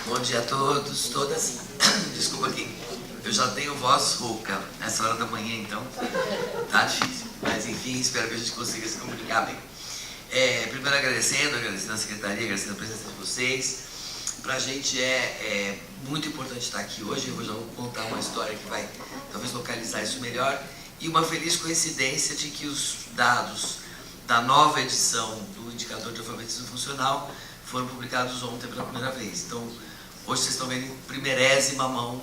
Bom dia a todos, todas. Desculpa aqui, eu já tenho voz rouca nessa hora da manhã, então tá difícil. Mas enfim, espero que a gente consiga se comunicar bem. Primeiro agradecendo a secretaria, agradecendo a presença de vocês. Pra gente é muito importante estar aqui hoje. Eu já vou contar uma história que vai talvez localizar isso melhor. E uma feliz coincidência de que os dados da nova edição do Indicador de Alfabetismo Funcional foram publicados ontem pela primeira vez. Então, hoje vocês estão vendo em primeiríssima mão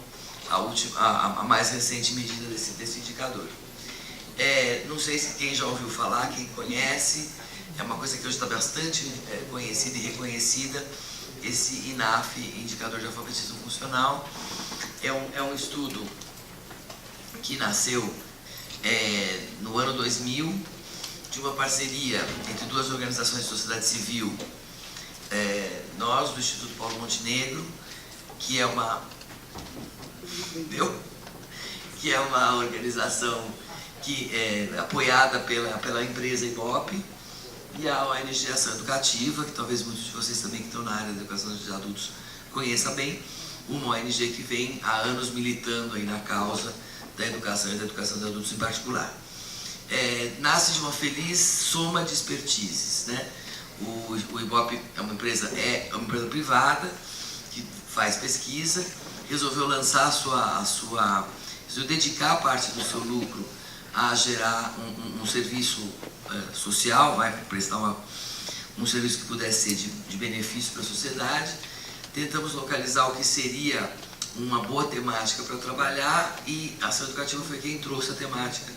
a mais recente medida desse indicador. Não sei se quem já ouviu falar, quem conhece, é uma coisa que hoje está bastante conhecida e reconhecida, esse INAF, Indicador de Alfabetismo Funcional. É um estudo que nasceu no ano 2000, de uma parceria entre duas organizações de sociedade civil, nós do Instituto Paulo Montenegro, que é uma organização que é apoiada pela empresa Ibope, e a ONG Ação Educativa, que talvez muitos de vocês também que estão na área da educação de adultos conheçam bem, uma ONG que vem há anos militando aí na causa da educação e da educação de adultos em particular. Nasce de uma feliz soma de expertises, né? O Ibope é uma empresa privada que faz pesquisa, resolveu lançar resolveu dedicar parte do seu lucro a gerar um serviço social, prestar um serviço que pudesse ser de benefício para a sociedade. Tentamos localizar o que seria uma boa temática para trabalhar, e a Ação Educativa foi quem trouxe a temática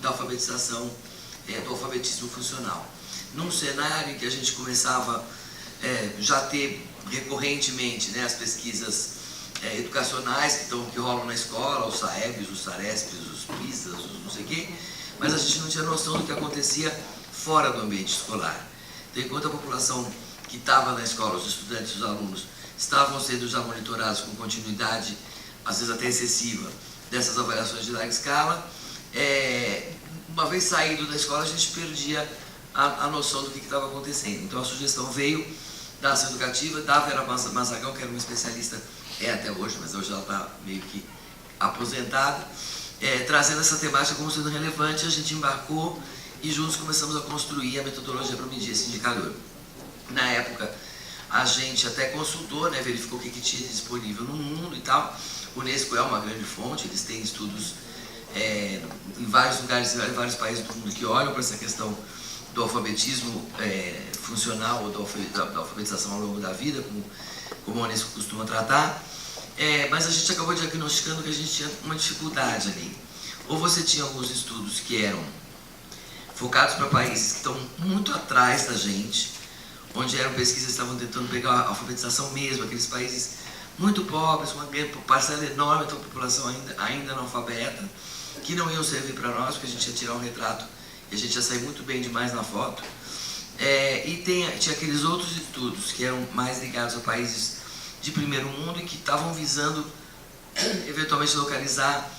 da alfabetização, do alfabetismo funcional. Num cenário em que a gente começava já a ter recorrentemente, né, as pesquisas educacionais que rolam na escola, os SAEBs, os SARESPs, os PISAs, os não sei o quê, mas a gente não tinha noção do que acontecia fora do ambiente escolar. Então, enquanto a população que estava na escola, os estudantes, os alunos, estavam sendo já monitorados com continuidade, às vezes até excessiva, dessas avaliações de larga escala, uma vez saído da escola, a gente perdia a noção do que estava acontecendo. Então a sugestão veio da Ação Educativa, da Vera Mazagão, que era uma especialista, até hoje, mas hoje ela está meio que aposentada, trazendo essa temática como sendo relevante. A gente embarcou e juntos começamos a construir a metodologia para medir esse indicador. Na época, a gente até consultou, né, verificou o que tinha disponível no mundo e tal. O Unesco é uma grande fonte, eles têm estudos em vários lugares, em vários países do mundo que olham para essa questão do alfabetismo funcional ou da alfabetização ao longo da vida, como a Unesco costuma tratar. Mas a gente acabou diagnosticando que a gente tinha uma dificuldade ali. Ou você tinha alguns estudos que eram focados para países que estão muito atrás da gente, onde eram pesquisas que estavam tentando pegar a alfabetização mesmo, aqueles países muito pobres, uma parcela enorme da população ainda analfabeta, que não iam servir para nós, porque a gente ia tirar um retrato e a gente ia sair muito bem demais na foto. E tinha aqueles outros estudos que eram mais ligados a países de primeiro mundo e que estavam visando eventualmente localizar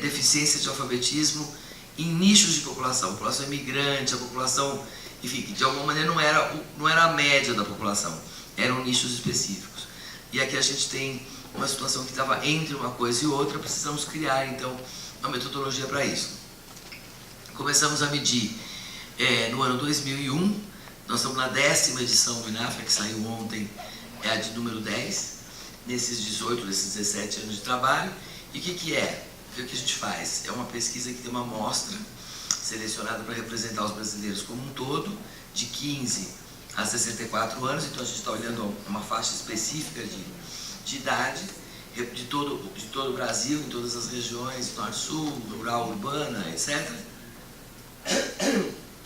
deficiências de alfabetismo em nichos de população, a população imigrante, a população, enfim, que de alguma maneira não era a média da população, eram nichos específicos. E aqui a gente tem uma situação que estava entre uma coisa e outra. Precisamos criar então uma metodologia para isso. Começamos a medir no ano 2001, nós estamos na 10ª edição do INAF, que saiu ontem, é a de número 10, nesses 18, nesses 17 anos de trabalho. E o que é? O que a gente faz? É uma pesquisa que tem uma amostra selecionada para representar os brasileiros como um todo, de 15 a 64 anos, então a gente está olhando uma faixa específica de idade, de todo o Brasil, em todas as regiões, norte, sul, rural, urbana, etc.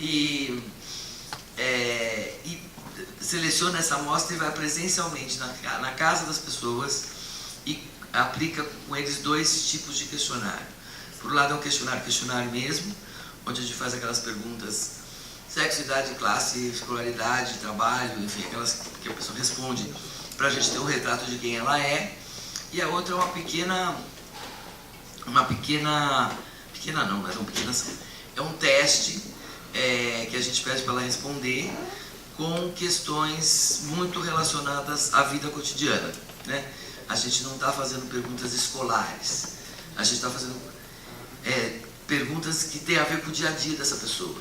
E seleciona essa amostra e vai presencialmente na casa das pessoas e aplica com eles 2 tipos de questionário. Por um lado é um questionário mesmo, onde a gente faz aquelas perguntas: sexo, idade, classe, escolaridade, trabalho, enfim, aquelas que a pessoa responde para a gente ter um retrato de quem ela é. E a outra é é um teste que a gente pede para ela responder com questões muito relacionadas à vida cotidiana. né? A gente não está fazendo perguntas escolares, a gente está fazendo perguntas que têm a ver com o dia a dia dessa pessoa.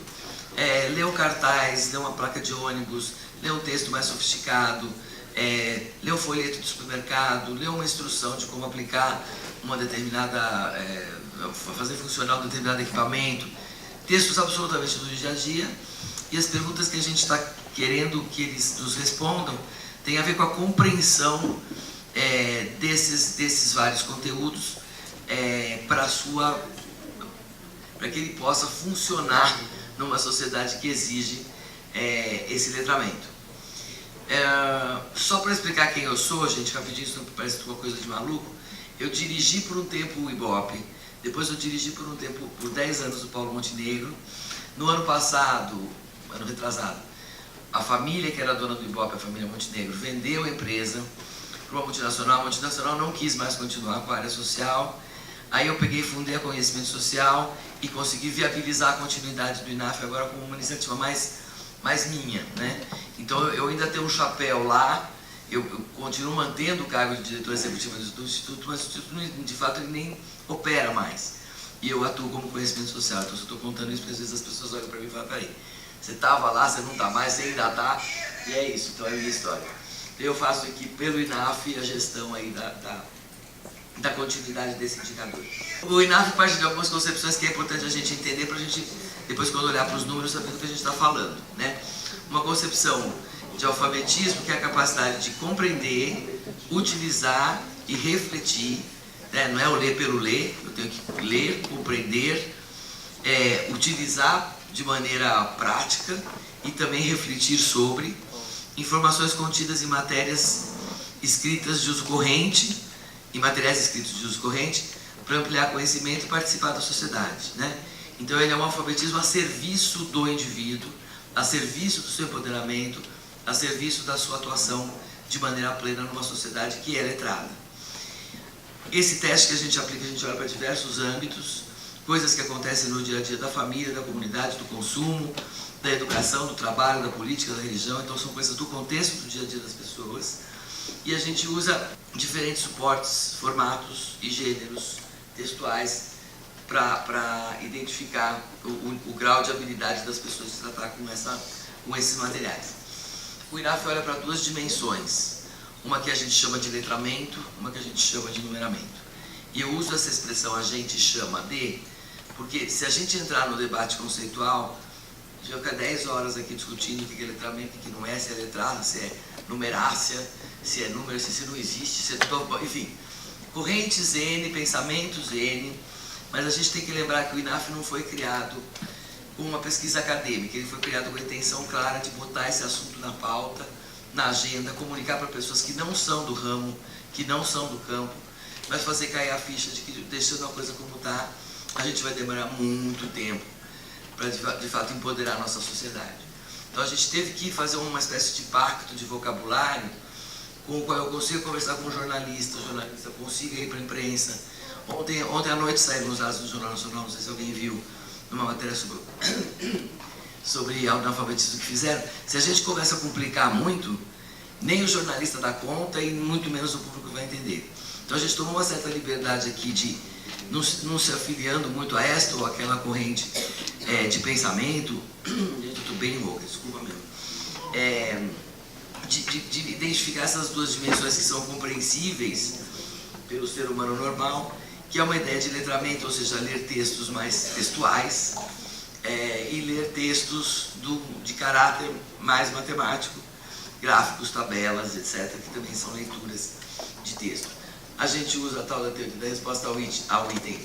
Ler um cartaz, ler uma placa de ônibus, ler um texto mais sofisticado, ler o folheto do supermercado, ler uma instrução de como aplicar uma determinada, fazer funcionar um determinado equipamento, textos absolutamente do dia a dia, e as perguntas que a gente está querendo que eles nos respondam tem a ver com a compreensão desses vários conteúdos para que ele possa funcionar numa sociedade que exige esse letramento. Só para explicar quem eu sou, gente, rapidinho, isso não parece uma coisa de maluco. Eu dirigi por um tempo o Ibope, depois eu dirigi por um tempo, por 10 anos, o Paulo Montenegro. No ano passado, ano retrasado, a família que era dona do Ibope, a família Montenegro, vendeu a empresa para uma multinacional. A multinacional não quis mais continuar com a área social. Aí eu peguei e fundei a Conhecimento Social e consegui viabilizar a continuidade do INAF agora como uma iniciativa mais minha, né? Então eu ainda tenho um chapéu lá, eu continuo mantendo o cargo de diretor executivo do Instituto, mas o Instituto de fato ele nem opera mais. E eu atuo como Conhecimento Social, então eu estou contando isso porque às vezes as pessoas olham para mim e falam, peraí, você estava lá, você não está mais, você ainda está, e é isso, então é a minha história. Eu faço aqui pelo INAF a gestão aí da continuidade desse indicador. O INAF parte de algumas concepções que é importante a gente entender para a gente, depois quando olhar para os números, saber do que a gente está falando, né? Uma concepção de alfabetismo que é a capacidade de compreender, utilizar e refletir, né? Não é o ler pelo ler, eu tenho que ler, compreender, utilizar de maneira prática e também refletir sobre informações contidas em matérias escritas de uso corrente, em materiais escritos de uso corrente, para ampliar conhecimento e participar da sociedade, né? Então ele é um alfabetismo a serviço do indivíduo, a serviço do seu empoderamento, a serviço da sua atuação de maneira plena numa sociedade que é letrada. Esse teste que a gente aplica, a gente olha para diversos âmbitos, coisas que acontecem no dia a dia da família, da comunidade, do consumo, da educação, do trabalho, da política, da religião, então são coisas do contexto do dia a dia das pessoas. E a gente usa diferentes suportes, formatos e gêneros textuais para identificar o grau de habilidade das pessoas de tratar com esses materiais. O INAF olha para duas dimensões, uma que a gente chama de letramento, uma que a gente chama de numeramento. E eu uso essa expressão a gente chama de, porque se a gente entrar no debate conceitual, a gente vai ficar 10 horas aqui discutindo o que é letramento, o que não é, se é letrado, se é numerácia, se é número, se não existe, se é tudo, enfim, correntes N, pensamentos N, mas a gente tem que lembrar que o INAF não foi criado com uma pesquisa acadêmica, ele foi criado com a intenção clara de botar esse assunto na pauta, na agenda, comunicar para pessoas que não são do ramo, que não são do campo, mas fazer cair a ficha de que, deixando a coisa como está, a gente vai demorar muito tempo para de fato empoderar a nossa sociedade. Então a gente teve que fazer uma espécie de pacto de vocabulário com o qual eu consigo conversar com um jornalista, o jornalista consiga ir para a imprensa. Ontem à noite saíram os dados do Jornal Nacional, não sei se alguém viu, numa matéria sobre analfabetismo que fizeram. Se a gente começa a complicar muito, nem o jornalista dá conta e muito menos o público vai entender. Então a gente tomou uma certa liberdade aqui de não se afiliando muito a esta ou aquela corrente de pensamento. Gente, eu estou bem louca, desculpa mesmo. De identificar essas duas dimensões que são compreensíveis pelo ser humano normal, que é uma ideia de letramento, ou seja, ler textos mais textuais e ler textos de caráter mais matemático, gráficos, tabelas, etc., que também são leituras de texto. A gente usa a tal da teoria da resposta ao item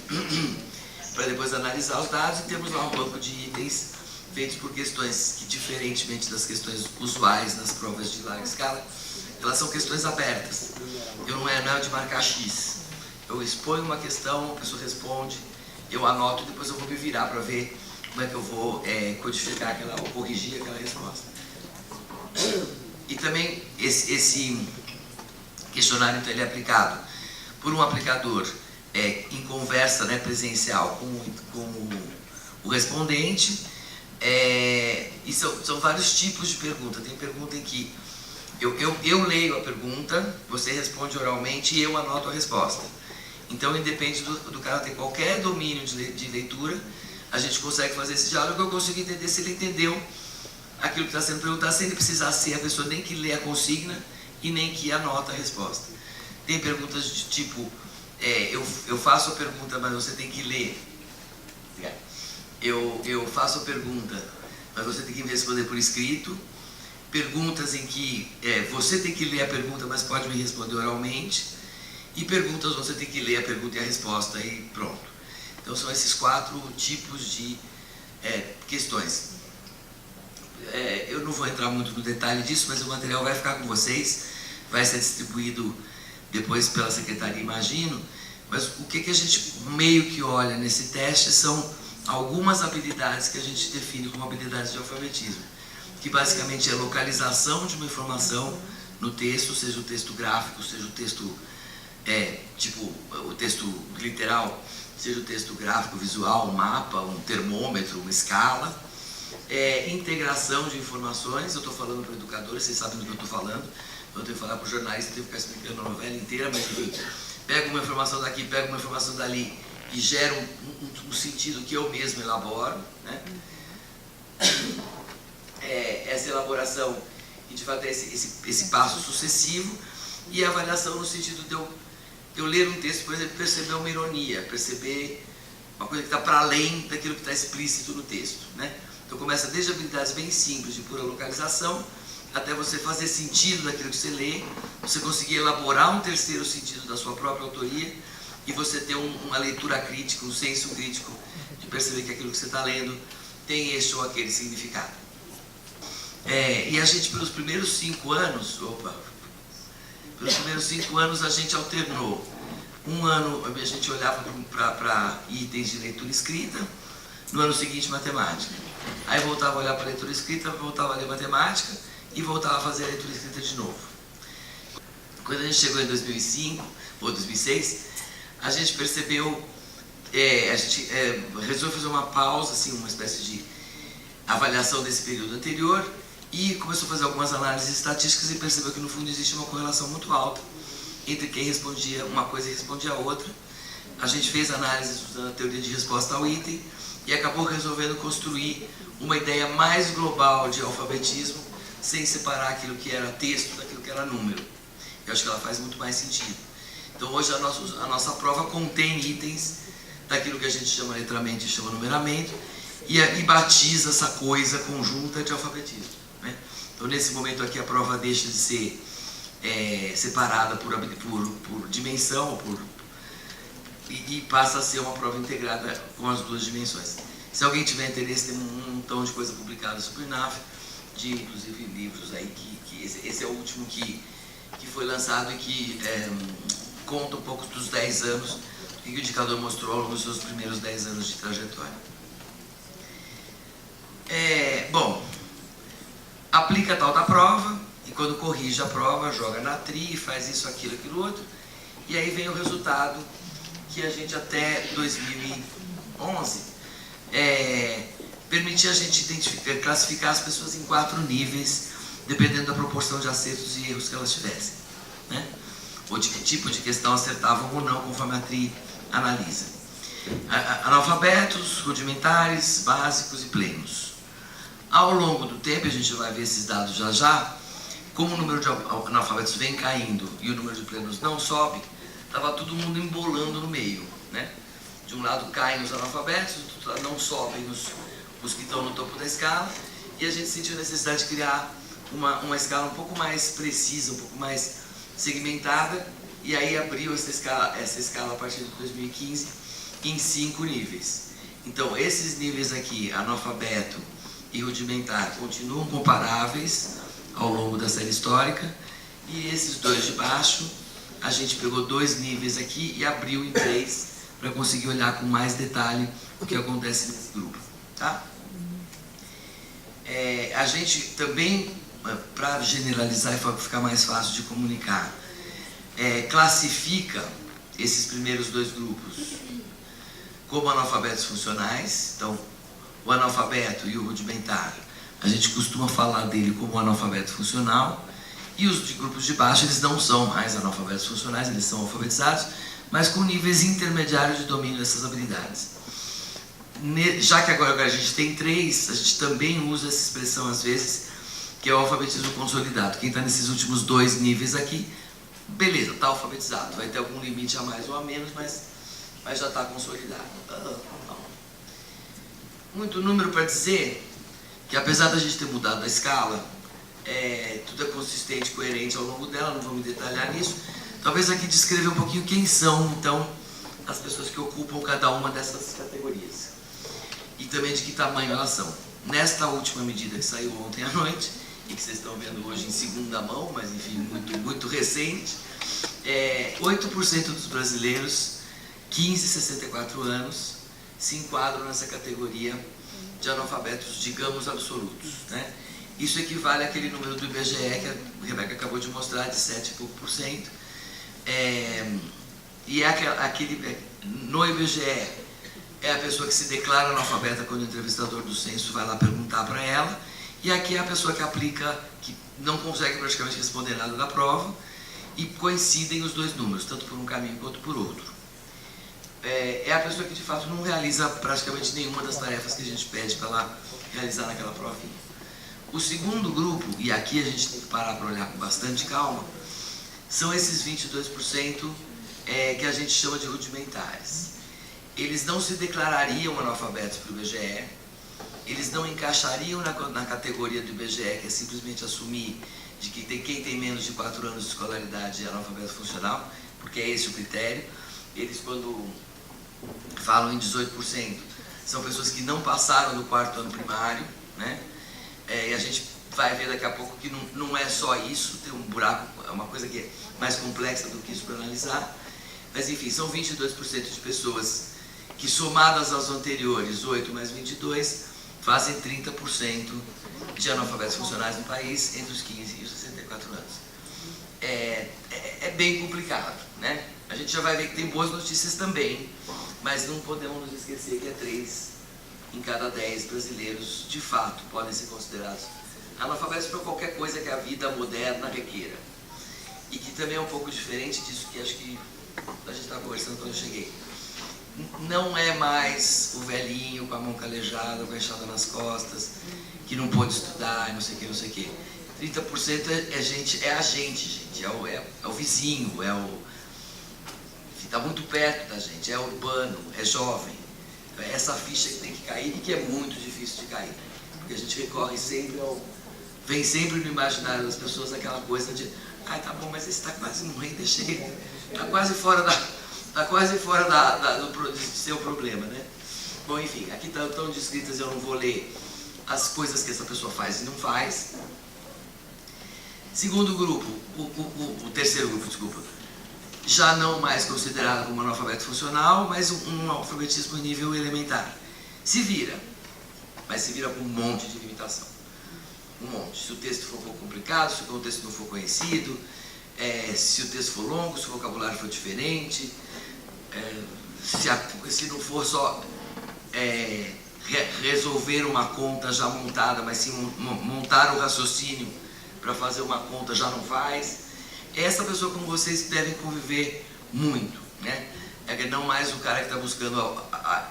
para depois analisar os dados e temos lá um banco de itens feitos por questões que, diferentemente das questões usuais nas provas de larga escala, elas são questões abertas. Não é de marcar X. Eu exponho uma questão, a pessoa responde, eu anoto e depois eu vou me virar para ver como é que eu vou codificar ou corrigir aquela resposta. E também esse questionário então, ele é aplicado por um aplicador em conversa presencial com o respondente. E são vários tipos de pergunta. Tem pergunta em que Eu leio a pergunta, você responde oralmente e eu anoto a resposta. Então, independe do cara ter qualquer domínio de leitura, a gente consegue fazer esse diálogo. Eu consigo entender se ele entendeu aquilo que está sendo perguntado, sem ele precisar ser a pessoa nem que lê a consigna e nem que anota a resposta. Tem perguntas de tipo, eu faço a pergunta, mas você tem que ler. Eu faço a pergunta, mas você tem que me responder por escrito. Perguntas em que você tem que ler a pergunta, mas pode me responder oralmente. E perguntas, você tem que ler a pergunta e a resposta e pronto. Então são esses 4 tipos de questões. Eu não vou entrar muito no detalhe disso, mas o material vai ficar com vocês, vai ser distribuído depois pela secretaria, imagino. Mas o que a gente meio que olha nesse teste são algumas habilidades que a gente define como habilidades de alfabetismo, que basicamente é a localização de uma informação no texto, seja o texto gráfico, seja o texto, tipo o texto literal, seja o texto gráfico, visual, um mapa, um termômetro, uma escala. Integração de informações, eu estou falando para educadores, vocês sabem do que eu estou falando, eu tenho que falar para o jornalista, eu tenho que ficar explicando a novela inteira, mas enfim, pego uma informação daqui, pego uma informação dali e gero um sentido que eu mesmo elaboro, né? Essa elaboração e de fato esse passo sucessivo, e a avaliação no sentido de eu ler um texto, por exemplo, perceber uma ironia, perceber uma coisa que está para além daquilo que está explícito no texto, né? Então começa desde habilidades bem simples de pura localização, até você fazer sentido daquilo que você lê, você conseguir elaborar um terceiro sentido da sua própria autoria, e você ter uma leitura crítica, um senso crítico de perceber que aquilo que você está lendo tem este ou aquele significado. E a gente, pelos primeiros 5 anos, a gente alternou. Um ano a gente olhava para itens de leitura escrita, no ano seguinte matemática. Aí voltava a olhar para a leitura escrita, voltava a ler matemática e voltava a fazer a leitura escrita de novo. Quando a gente chegou em 2005 ou 2006, a gente percebeu, a gente resolveu fazer uma pausa, assim, uma espécie de avaliação desse período anterior, e começou a fazer algumas análises estatísticas e percebeu que no fundo existe uma correlação muito alta entre quem respondia uma coisa e respondia a outra. A gente fez análises usando a teoria de resposta ao item e acabou resolvendo construir uma ideia mais global de alfabetismo, sem separar aquilo que era texto daquilo que era número. Eu acho que ela faz muito mais sentido. Então hoje a nossa prova contém itens daquilo que a gente chama letramento e chama numeramento, e batiza essa coisa conjunta de alfabetismo, né? Então nesse momento aqui a prova deixa de ser separada por dimensão, e passa a ser uma prova integrada com as 2 dimensões. Se alguém tiver interesse, tem um montão de coisa publicada sobre o INAF, de inclusive livros aí, esse é o último que foi lançado e que conta um pouco dos 10 anos que o indicador mostrou ao longo dos seus primeiros 10 anos de trajetória. Bom, aplica a tal da prova, e quando corrige a prova, joga na TRI, faz isso, aquilo, aquilo outro, e aí vem o resultado que a gente até 2011 permitia a gente classificar as pessoas em 4 níveis, dependendo da proporção de acertos e erros que elas tivessem, né? Ou de que tipo de questão acertavam ou não, conforme a TRI analisa. Analfabetos, rudimentares, básicos e plenos. Ao longo do tempo, a gente vai ver esses dados já, como o número de analfabetos vem caindo e o número de plenos não sobe, estava todo mundo embolando no meio, né? De um lado caem os analfabetos, do outro lado não sobem os que estão no topo da escala, e a gente sentiu a necessidade de criar uma escala um pouco mais precisa, um pouco mais segmentada, e aí abriu essa escala a partir de 2015 em 5 níveis. Então esses níveis aqui, analfabeto e rudimentar, continuam comparáveis ao longo da série histórica, e esses 2 de baixo, a gente pegou 2 níveis aqui e abriu em 3 para conseguir olhar com mais detalhe o que acontece nesse grupo, tá? A gente também, para generalizar e ficar mais fácil de comunicar, classifica esses primeiros 2 grupos como analfabetos funcionais. Então, o analfabeto e o rudimentar, a gente costuma falar dele como analfabeto funcional, E os de grupos de baixo, eles não são mais analfabetos funcionais, eles são alfabetizados, mas com níveis intermediários de domínio dessas habilidades. Já que agora a gente tem 3, a gente também usa essa expressão às vezes, que é o alfabetismo consolidado. Quem está nesses últimos 2 níveis aqui, beleza, está alfabetizado. Vai ter algum limite a mais ou a menos, mas já está consolidado. Muito número para dizer que, apesar da gente ter mudado a escala, tudo é consistente, coerente ao longo dela, não vou me detalhar nisso. Talvez aqui descrever um pouquinho quem são, então, as pessoas que ocupam cada uma dessas categorias. E também de que tamanho elas são. Nesta última medida que saiu ontem à noite, e que vocês estão vendo hoje em segunda mão, mas enfim, muito recente, 8% dos brasileiros, 15 a 64 anos, se enquadram nessa categoria de analfabetos, digamos, absolutos, né? Isso equivale àquele número do IBGE que a Rebeca acabou de mostrar, de 7 e pouco por cento. E no IBGE é a pessoa que se declara analfabeta quando o entrevistador do censo vai lá perguntar para ela, e aqui é a pessoa que aplica, que não consegue praticamente responder nada da prova, e coincidem os 2 números, tanto por um caminho quanto por outro. É a pessoa que de fato não realiza praticamente nenhuma das tarefas que a gente pede para ela realizar naquela provinha. O segundo grupo, e aqui a gente tem que parar para olhar com bastante calma, são esses 22% que a gente chama de rudimentares. Eles não se declarariam analfabetos para o IBGE, eles não encaixariam na categoria do IBGE, que é simplesmente assumir de que quem tem menos de 4 anos de escolaridade é analfabeto funcional, porque é esse o critério. Eles, quando falam em 18%, são pessoas que não passaram do 4º ano primário, né? E a gente vai ver daqui a pouco que não é só isso, tem um buraco, é uma coisa que é mais complexa do que isso para analisar. Mas enfim, são 22% de pessoas que, somadas aos anteriores, 8 mais 22, fazem 30% de analfabetos funcionais no país entre os 15 e os 64 anos. É bem complicado, né? A gente já vai ver que tem boas notícias também, mas não podemos nos esquecer que 3 em cada 10 brasileiros, de fato, podem ser considerados analfabetos para qualquer coisa que a vida moderna requeira. E que também é um pouco diferente disso que acho que a gente estava conversando quando eu cheguei. Não é mais o velhinho com a mão calejada, com a enxada nas costas, que não pôde estudar e não sei o que, não sei o que. 30% é a gente, é o vizinho, está muito perto da gente, é urbano, é jovem. É essa ficha que tem que cair e que é muito difícil de cair. Porque a gente recorre sempre vem sempre no imaginário das pessoas aquela coisa de tá bom, mas esse está quase morrendo, deixa ele. Está quase fora do seu problema, né? Bom, enfim, aqui estão descritas, eu não vou ler as coisas que essa pessoa faz e não faz. Segundo grupo, o terceiro grupo, desculpa, já não mais considerado como analfabeto funcional, mas um alfabetismo em nível elementar. Se vira, mas se vira com um monte de limitação. Um monte. Se o texto for um pouco complicado, se o contexto não for conhecido, se o texto for longo, se o vocabulário for diferente, se não for só resolver uma conta já montada, mas sim montar o raciocínio para fazer uma conta já não faz. Essa pessoa com vocês devem conviver muito, né? É não mais o cara que está buscando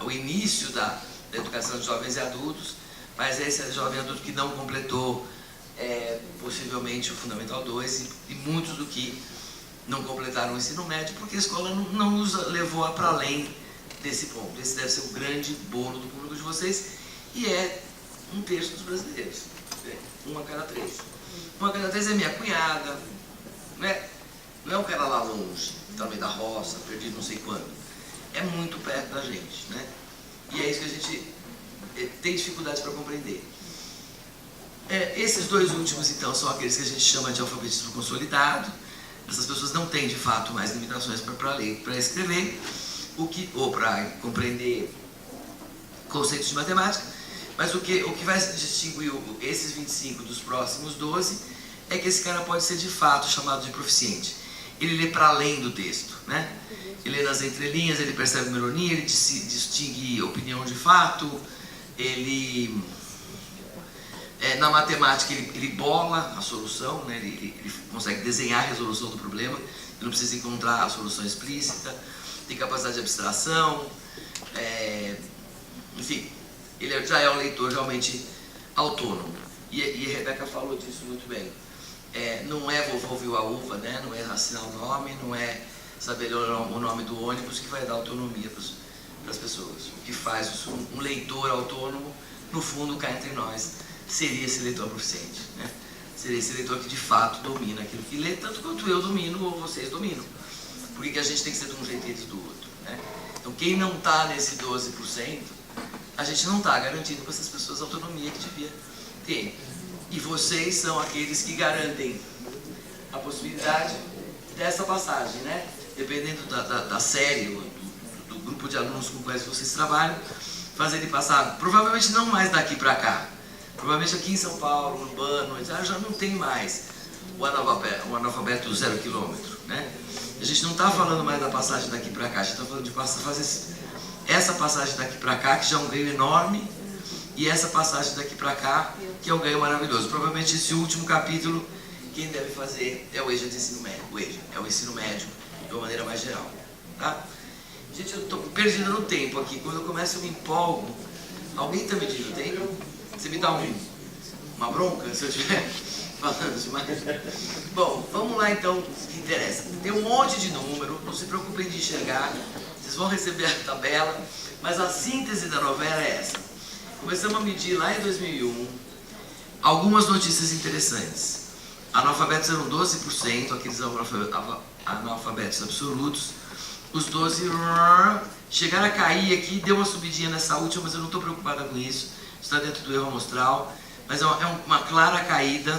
o início da educação de jovens e adultos, mas esse jovem adulto que não completou possivelmente o Fundamental 2 e muitos do que não completaram o ensino médio porque a escola não os levou para além desse ponto. Esse deve ser o grande bolo do público de vocês e é 1/3 dos brasileiros, 1 a cada 3. 1 a cada 3 é minha cunhada, né? Não é um cara lá longe, tá no meio da roça, perdido não sei quando. É muito perto da gente, né? E é isso que a gente tem dificuldades para compreender. Esses 2 últimos, então, são aqueles que a gente chama de alfabetismo consolidado. Essas pessoas não têm, de fato, mais limitações para ler, para escrever, ou para compreender conceitos de matemática. Mas o que vai distinguir esses 25 dos próximos 12 é que esse cara pode ser, de fato, chamado de proficiente. Ele lê para além do texto, né? Ele lê nas entrelinhas, ele percebe uma ironia, ele distingue opinião de fato, ele Na matemática ele bola a solução, né? Ele consegue desenhar a resolução do problema, ele não precisa encontrar a solução explícita, tem capacidade de abstração, enfim, ele já é um leitor realmente autônomo. E a Rebeca falou disso muito bem. Não é vovô viu a uva, né? Não é assinar o nome, não é saber o nome do ônibus que vai dar autonomia para as pessoas. O que faz um leitor autônomo, no fundo, cá entre nós, seria esse leitor proficiente, né? Seria esse leitor que de fato domina aquilo que lê, tanto quanto eu domino ou vocês dominam. Por que a gente tem que ser de um jeito e eles do outro, né? Então quem não está nesse 12%, a gente não está garantindo para essas pessoas a autonomia que devia ter. E vocês são aqueles que garantem a possibilidade dessa passagem, né? Dependendo da série, do grupo de alunos com quais vocês trabalham, fazer ele passar, provavelmente não mais daqui para cá. Provavelmente aqui em São Paulo, Urbano, já não tem mais o analfabeto 0 quilômetro, né? A gente não está falando mais da passagem daqui para cá, a gente está falando de fazer essa passagem daqui para cá, que já é um ganho enorme, e essa passagem daqui para cá, que é um ganho maravilhoso. Provavelmente esse último capítulo, quem deve fazer é o EJA de ensino médio. O EJA é o ensino médio, de uma maneira mais geral, tá? Gente, eu estou perdido no tempo aqui. Quando eu começo eu me empolgo. Alguém está medindo o tempo? Você me dá uma bronca se eu estiver falando demais? Bom, vamos lá então, o que interessa. Tem um monte de número, não se preocupem de enxergar. Vocês vão receber a tabela, mas a síntese da novela é essa. Começamos a medir lá em 2001 algumas notícias interessantes. Analfabetos eram 12%, aqueles analfabetos absolutos. Os 12 chegaram a cair aqui, deu uma subidinha nessa última, mas eu não estou preocupada com isso. Está dentro do erro amostral, mas é uma clara caída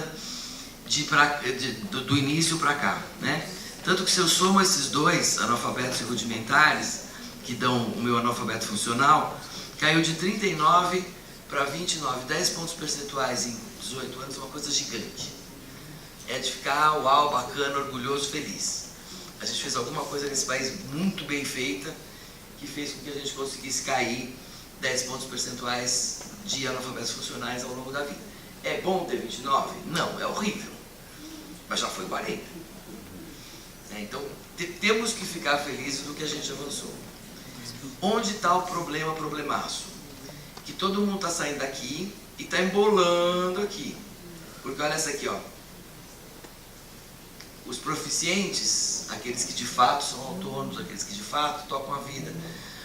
do início para cá, né? Tanto que se eu somo esses dois analfabetos e rudimentares, que dão o meu analfabeto funcional, caiu de 39 para 29, 10 pontos percentuais em 18 anos, uma coisa gigante. É de ficar, uau, bacana, orgulhoso, feliz. A gente fez alguma coisa nesse país muito bem feita, que fez com que a gente conseguisse cair 10 pontos percentuais de analfabetos funcionais ao longo da vida. É bom ter 29? Não, é horrível. Mas já foi 40. Então, temos que ficar felizes do que a gente avançou. Onde está o problemaço? Que todo mundo está saindo daqui e está embolando aqui. Porque olha essa aqui, ó. Os proficientes, aqueles que de fato são autônomos, aqueles que de fato tocam a vida,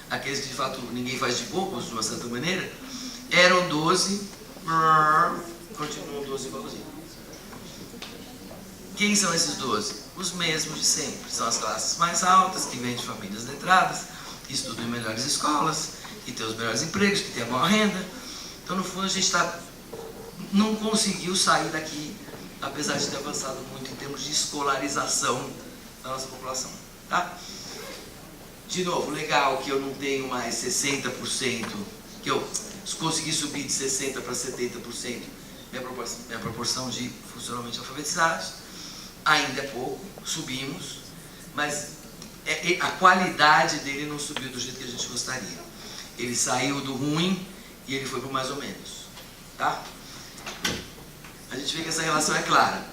aqueles que de fato ninguém faz de bobos, de uma certa maneira, eram 12, continuam 12 igualzinho. Quem são esses 12? Os mesmos de sempre. São as classes mais altas, que vêm de famílias letradas, que estudam em melhores escolas, que têm os melhores empregos, que têm a maior renda. Então, no fundo, a gente não conseguiu sair daqui, apesar de ter avançado muito em termos de escolarização da nossa população, tá? De novo, legal que eu não tenho mais 60%, que eu consegui subir de 60% para 70% minha proporção de funcionalmente alfabetizados. Ainda é pouco, subimos, mas a qualidade dele não subiu do jeito que a gente gostaria. Ele saiu do ruim e ele foi para o mais ou menos, tá? A gente vê que essa relação é clara.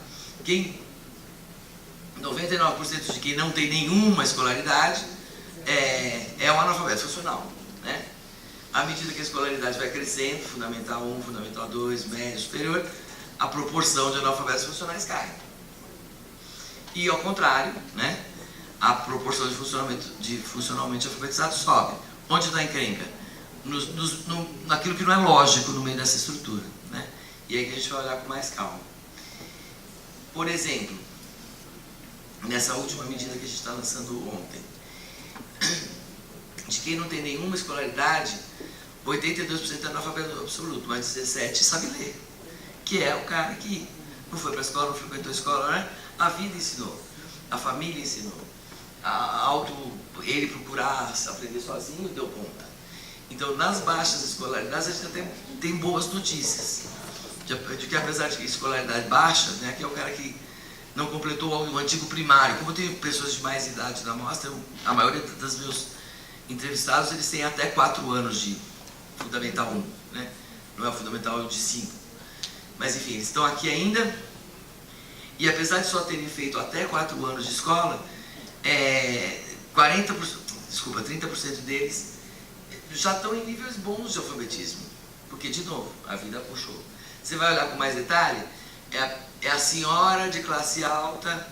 99% de quem não tem nenhuma escolaridade é um analfabeto funcional, né? À medida que a escolaridade vai crescendo, Fundamental 1, Fundamental 2, médio, superior, a proporção de analfabetos funcionais cai. E ao contrário, né? A proporção de funcionalmente alfabetizados sobe. Onde está a encrenca? Naquilo que não é lógico no meio dessa estrutura, né? E aí que a gente vai olhar com mais calma. Por exemplo, nessa última medida que a gente está lançando ontem, de quem não tem nenhuma escolaridade, 82% é analfabeto absoluto, mas 17% sabe ler. Que é o cara que não foi para a escola, não frequentou a escola, né? A vida ensinou, a família ensinou, ele procurar aprender sozinho deu conta. Então, nas baixas escolaridades, a gente até tem boas notícias. De que apesar de escolaridade baixa, né, que é o cara que não completou o antigo primário. Como eu tenho pessoas de mais idade na amostra, a maioria dos meus entrevistados, eles têm até 4 anos de Fundamental 1, né? Não é o Fundamental de 5. Mas enfim, eles estão aqui ainda. E apesar de só terem feito até 4 anos de escola, 30% deles já estão em níveis bons de alfabetismo. Porque, de novo, a vida puxou. Você vai olhar com mais detalhe, é a senhora de classe alta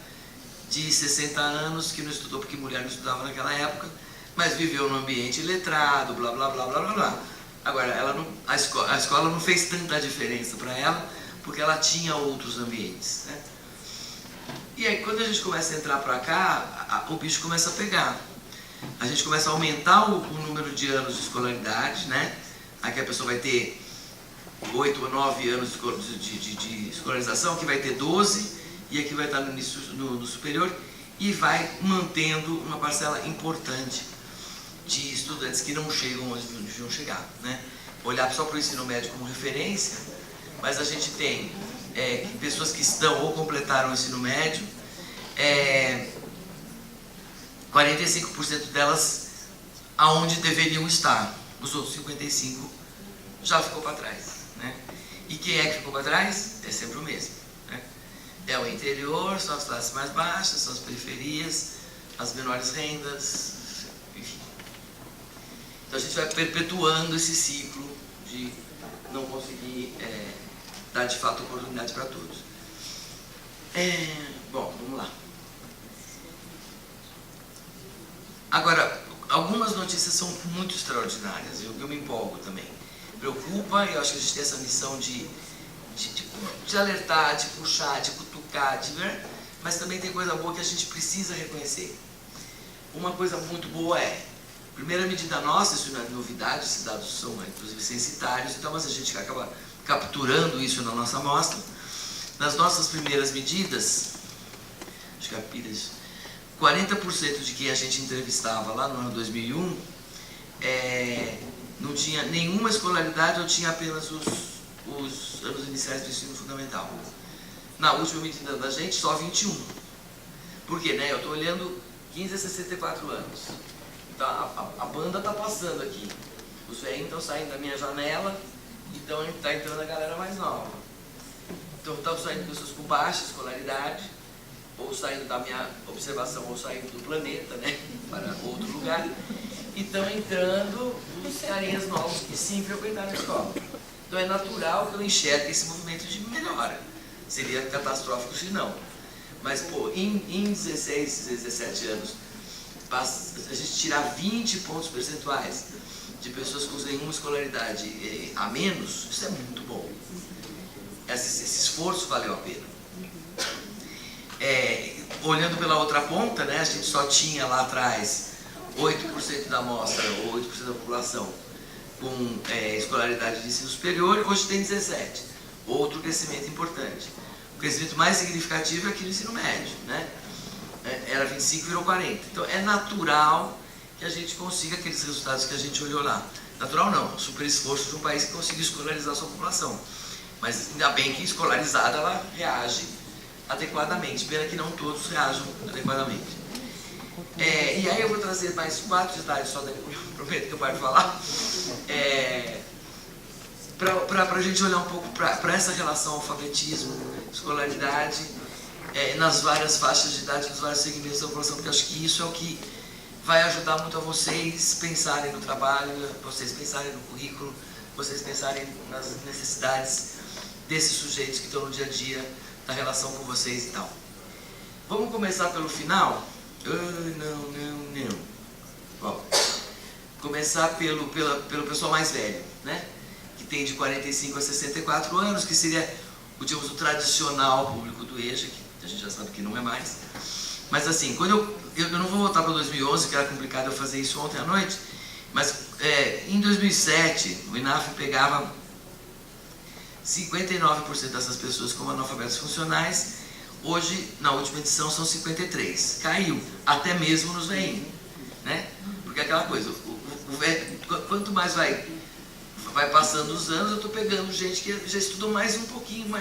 de 60 anos que não estudou porque mulher não estudava naquela época, mas viveu num ambiente letrado, blá blá blá blá blá blá. Agora, a escola não fez tanta diferença para ela, porque ela tinha outros ambientes, né? E aí, quando a gente começa a entrar para cá, o bicho começa a pegar. A gente começa a aumentar o número de anos de escolaridade, né? Aqui a pessoa vai ter 8 ou 9 anos de escolarização, aqui vai ter 12, e aqui vai estar no início, no superior, e vai mantendo uma parcela importante de estudantes que não chegam onde deviam chegar, né? Olhar só para o ensino médio como referência, mas a gente tem pessoas que estão ou completaram o ensino médio, 45% delas aonde deveriam estar, os outros 55% já ficou para trás, né? E quem é que ficou para trás? É sempre o mesmo, né? É o interior, são as classes mais baixas, são as periferias, as menores rendas, enfim. Então a gente vai perpetuando esse ciclo de não conseguir dar de fato oportunidade para todos. Bom, vamos lá. Agora, algumas notícias são muito extraordinárias, eu me empolgo também. Preocupa, eu acho que a gente tem essa missão de alertar, de puxar, de cutucar, mas também tem coisa boa que a gente precisa reconhecer. Uma coisa muito boa primeira medida nossa, isso não é novidade, esses dados são inclusive censitários, então mas a gente acaba capturando isso na nossa amostra. Nas nossas primeiras medidas, acho que 40% de quem a gente entrevistava lá no ano 2001 não tinha nenhuma escolaridade ou tinha apenas os anos iniciais do ensino fundamental. Na última medida da gente, só 21. Por quê, né? Eu estou olhando 15 a 64 anos. Então a banda está passando aqui. Os velhinhos estão saindo da minha janela e está entrando a galera mais nova. Então estão saindo pessoas com baixa escolaridade, ou saindo da minha observação, ou saindo do planeta, né, para outro lugar, e estão entrando os carinhas novos que sim frequentaram a escola. Então é natural que eu enxergue esse movimento de melhora. Seria catastrófico se não. Mas, pô, em 16, 17 anos, a gente tirar 20 pontos percentuais de pessoas com nenhuma escolaridade a menos, isso é muito bom. Esse esforço valeu a pena. Olhando pela outra ponta, né, a gente só tinha lá atrás 8% da amostra, ou 8% da população com escolaridade de ensino superior, hoje tem 17%. Outro crescimento importante. O crescimento mais significativo é aqui no ensino médio, né? Era 25, virou 40%. Então é natural que a gente consiga aqueles resultados que a gente olhou lá. Natural não, super esforço de um país que conseguiu escolarizar a sua população. Mas ainda bem que escolarizada ela reage adequadamente, pena que não todos reajam adequadamente. E aí eu vou trazer mais 4 detalhes, só daí eu prometo que eu paro de falar, para a gente olhar um pouco para essa relação alfabetismo, escolaridade, nas várias faixas de idade, nos vários segmentos da população, porque eu acho que isso é o que vai ajudar muito a vocês pensarem no trabalho, vocês pensarem no currículo, vocês pensarem nas necessidades desses sujeitos que estão no dia a dia da relação com vocês e tal. Vamos começar pelo final? Não. Bom, começar pelo pessoal mais velho, né? Que tem de 45 a 64 anos, que seria o tradicional público do EJA, que a gente já sabe que não é mais. Mas assim, quando eu não vou voltar para 2011, que era complicado eu fazer isso ontem à noite, mas em 2007 o INAF pegava 59% dessas pessoas como analfabetos funcionais. Hoje, na última edição, são 53%. Caiu, até mesmo nos veinhos, né? Porque é aquela coisa, quanto mais vai passando os anos, eu estou pegando gente que já estudou mais um pouquinho,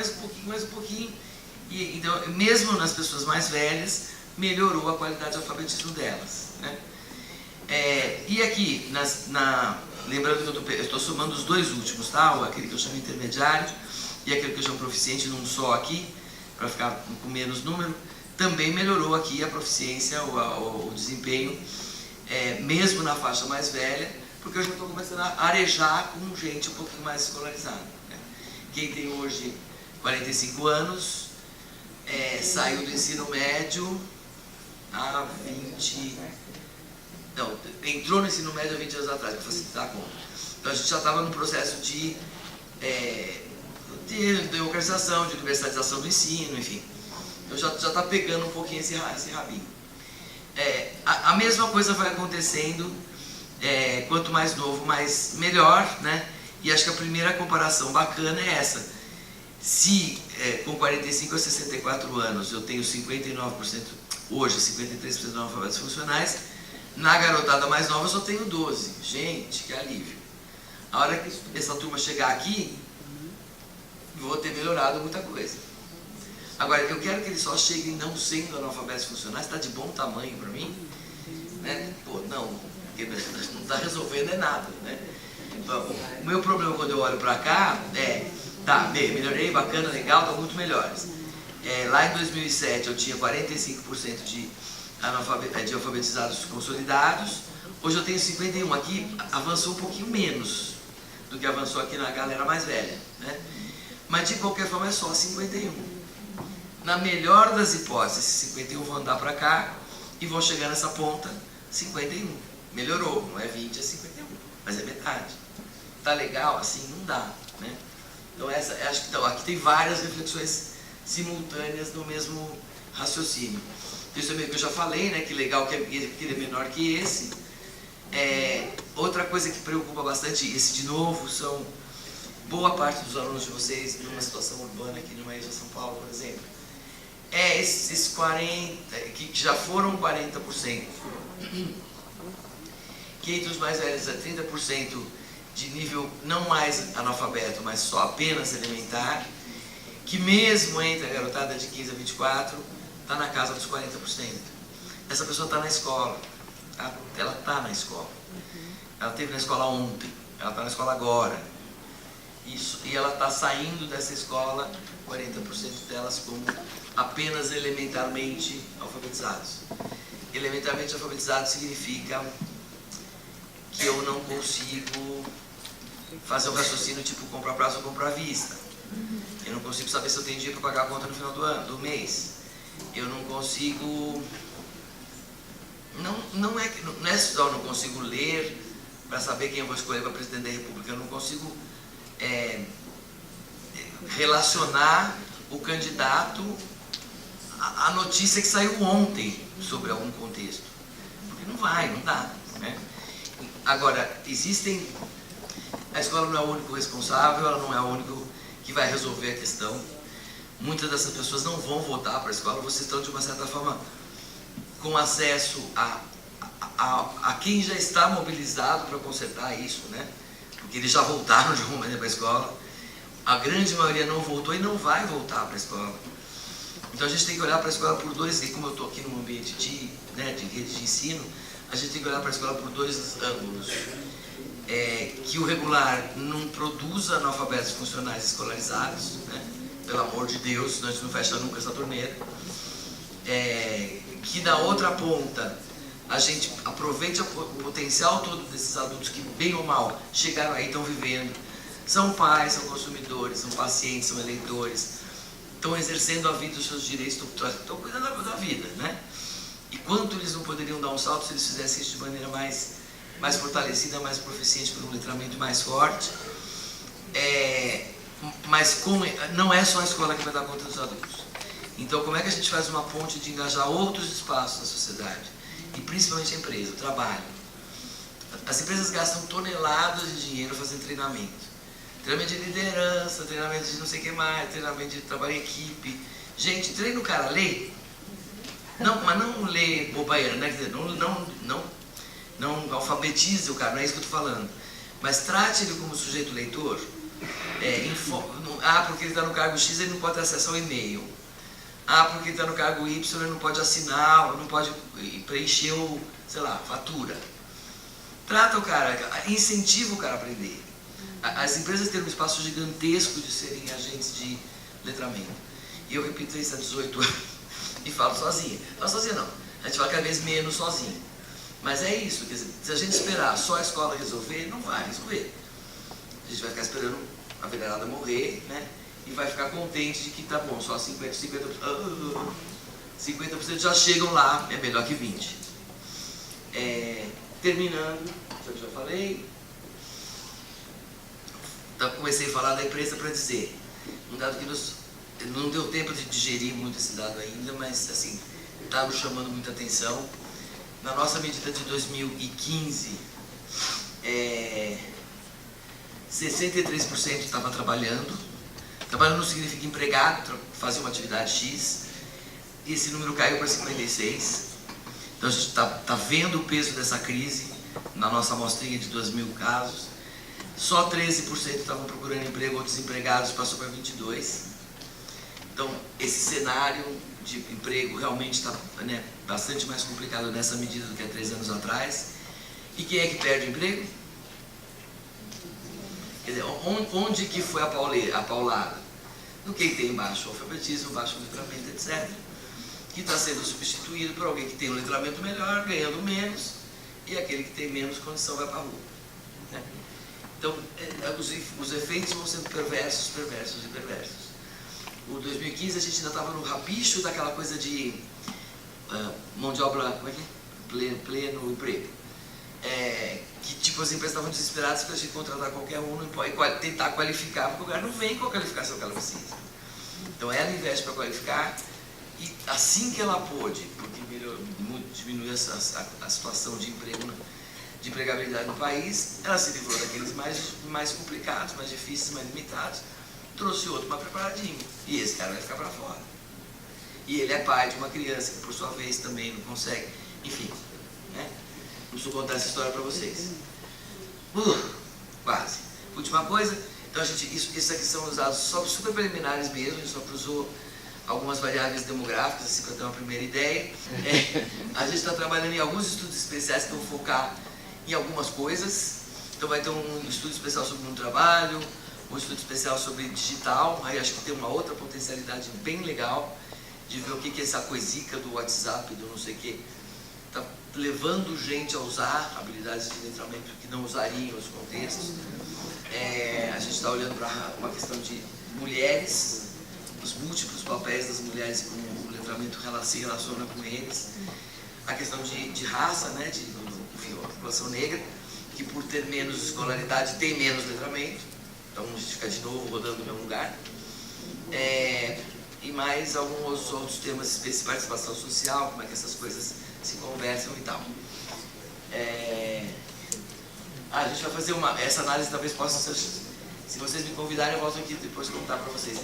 e então, mesmo nas pessoas mais velhas, melhorou a qualidade de alfabetismo delas, né? E aqui, lembrando que eu estou somando os dois últimos, tá? Aquele que eu chamo intermediário e aquele que já é um proficiente num só aqui, para ficar com menos número, também melhorou aqui a proficiência, o desempenho, mesmo na faixa mais velha, porque eu já estou começando a arejar com gente um pouquinho mais escolarizada. Né? Quem tem hoje 45 anos, saiu do ensino médio há 20... Não, entrou no ensino médio há 20 anos atrás, para facilitar a conta. Então a gente já estava num processo de democratização, de universalização do ensino, enfim. Então já está pegando um pouquinho esse rabinho. A mesma coisa vai acontecendo, quanto mais novo, mais melhor, né? E acho que a primeira comparação bacana é essa. Se com 45 a 64 anos eu tenho 59%, hoje 53% de analfabetos funcionais, na garotada mais nova eu só tenho 12%. Gente, que alívio. A hora que essa turma chegar aqui, vou ter melhorado muita coisa. Agora, eu quero que eles só cheguem não sendo analfabetos funcionais, está de bom tamanho para mim, né? Pô, não está resolvendo nada, né? O meu problema quando eu olho para cá tá, melhorei, bacana, legal, estão muito melhores. Lá em 2007 eu tinha 45% de alfabetizados consolidados, hoje eu tenho 51%, aqui avançou um pouquinho menos do que avançou aqui na galera mais velha, né? Mas de qualquer forma é só 51%. Na melhor das hipóteses, 51 vão andar para cá e vão chegar nessa ponta 51. Melhorou, não é 20, é 51, mas é metade. Tá legal? Assim não dá, né? Então acho que aqui tem várias reflexões simultâneas no mesmo raciocínio. Isso é meio que eu já falei, né? Que legal que ele é menor que esse. Outra coisa que preocupa bastante, esse de novo, são boa parte dos alunos de vocês numa situação urbana aqui no meio de São Paulo, por exemplo. Esses 40, que já foram 40%, que entre os mais velhos é 30% de nível não mais analfabeto, mas só apenas elementar, que mesmo entre a garotada de 15 a 24, está na casa dos 40%. Essa pessoa está na escola, ela está na escola. Ela esteve na escola ontem, ela está na escola agora. E ela está saindo dessa escola, 40% delas como apenas elementarmente alfabetizados. Elementarmente alfabetizados significa que eu não consigo fazer um raciocínio tipo comprar a prazo ou comprar à vista. Eu não consigo saber se eu tenho dinheiro para pagar a conta no final do mês. Eu não consigo... Não é só eu não consigo ler para saber quem eu vou escolher para presidente da República. Eu não consigo relacionar o candidato à notícia que saiu ontem sobre algum contexto. Porque não dá, né? Agora, a escola não é o único responsável, ela não é o único que vai resolver a questão. Muitas dessas pessoas não vão voltar para a escola, vocês estão de uma certa forma com acesso a quem já está mobilizado para consertar isso, né? Porque eles já voltaram de alguma maneira para a escola. A grande maioria não voltou e não vai voltar para a escola. Então a gente tem que olhar para a escola por dois, e como eu estou aqui num ambiente de rede de ensino, a gente tem que olhar para a escola por dois ângulos. Que o regular não produza analfabetos funcionais escolarizados, né? Pelo amor de Deus, senão a gente não fecha nunca essa torneira. Que da outra ponta a gente aproveite o potencial todo desses adultos que, bem ou mal, chegaram aí e estão vivendo. São pais, são consumidores, são pacientes, são eleitores, estão exercendo a vida, os seus direitos, estão cuidando da vida, né? E quanto eles não poderiam dar um salto se eles fizessem isso de maneira mais fortalecida, mais proficiente, por um letramento mais forte. Mas não é só a escola que vai dar conta dos adultos. Então, como é que a gente faz uma ponte de engajar outros espaços da sociedade? E principalmente a empresa, o trabalho. As empresas gastam toneladas de dinheiro fazendo treinamento. Treinamento de liderança, treinamento de não sei o que mais, treinamento de trabalho em equipe. Gente, treina o cara a ler. Mas não lê bobaeira, né? Quer dizer, não alfabetize o cara, não é isso que eu estou falando. Mas trate ele como sujeito leitor. Porque ele está no cargo X, ele não pode ter acesso ao e-mail. Porque ele está no cargo Y, ele não pode assinar, não pode preencher fatura. Trata o cara, incentiva o cara a aprender. as empresas têm um espaço gigantesco de serem agentes de letramento. E eu repito isso há 18 anos e falo sozinha. Não sozinha não, a gente fala cada vez menos sozinho. Mas é isso, quer dizer, se a gente esperar só a escola resolver, não vai resolver. A gente vai ficar esperando a venerada morrer, né? E vai ficar contente de que tá bom, só 50% já chegam lá, é melhor que 20%. Terminando, eu já falei, então, comecei a falar da empresa para dizer, um dado que não deu tempo de digerir muito esse dado ainda, mas assim, está nos chamando muita atenção. Na nossa medida de 2015, 63% estava trabalhando. Trabalhando não significa empregado, fazia uma atividade X. E esse número caiu para 56%. Então a gente está vendo o peso dessa crise na nossa amostrinha de 2.000 casos. Só 13% estavam procurando emprego ou desempregados, passou para 22%. Então esse cenário de emprego realmente está, né, bastante mais complicado nessa medida do que há 3 anos atrás. E quem é que perde emprego? Quer dizer, onde que foi a paulada? No quem tem baixo alfabetismo, baixo letramento, etc. Que está sendo substituído por alguém que tem um letramento melhor, ganhando menos, e aquele que tem menos condição vai para a rua. Né? Então, os efeitos vão sendo perversos. O 2015 a gente ainda estava no rabicho daquela coisa de mão de obra, como é que é? Pleno emprego. Que tipo, as empresas estavam desesperadas para a gente contratar qualquer um e tentar qualificar, porque o cara não vem com a qualificação que ela precisa. Então ela investe para qualificar e assim que ela pôde, porque diminuiu a situação de emprego, de empregabilidade no país, ela se livrou daqueles mais complicados, mais difíceis, mais limitados, trouxe outro mais preparadinho. E esse cara vai ficar para fora. E ele é pai de uma criança que por sua vez também não consegue, enfim, né? Não preciso contar essa história para vocês. Quase. Última coisa, então isso aqui são os dados só super preliminares mesmo, a gente só cruzou algumas variáveis demográficas, assim, para ter uma primeira ideia. A gente está trabalhando em alguns estudos especiais que vão focar em algumas coisas. Então vai ter um estudo especial sobre o trabalho, um estudo especial sobre digital, aí acho que tem uma outra potencialidade bem legal de ver o que é essa coisica do WhatsApp, do não sei o que, está levando gente a usar habilidades de letramento que não usariam em outros contextos. A gente está olhando para uma questão de mulheres, os múltiplos papéis das mulheres e como o letramento se relaciona com eles. A questão de raça, né, enfim, a população negra, que por ter menos escolaridade tem menos letramento, então a gente fica de novo rodando no mesmo lugar. E mais alguns outros temas específicos, participação social, como é que essas coisas se conversam e tal. A gente vai fazer essa análise, talvez possa ser, se vocês me convidarem eu volto aqui depois contar para vocês.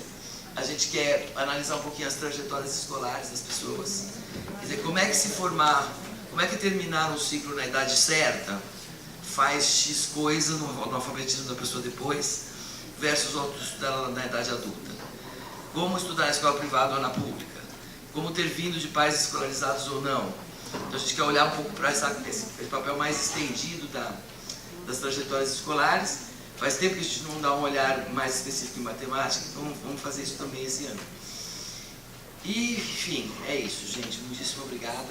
A gente quer analisar um pouquinho as trajetórias escolares das pessoas, quer dizer, como é que se formar, como é que terminar um ciclo na idade certa faz X coisa no alfabetismo da pessoa depois, versus outros dela na idade adulta. Como estudar na escola privada ou na pública, como ter vindo de pais escolarizados ou não. Então a gente quer olhar um pouco para esse papel mais estendido das trajetórias escolares. Faz tempo que a gente não dá um olhar mais específico em matemática, então vamos fazer isso também esse ano. E, enfim, é isso, gente. Muitíssimo obrigada.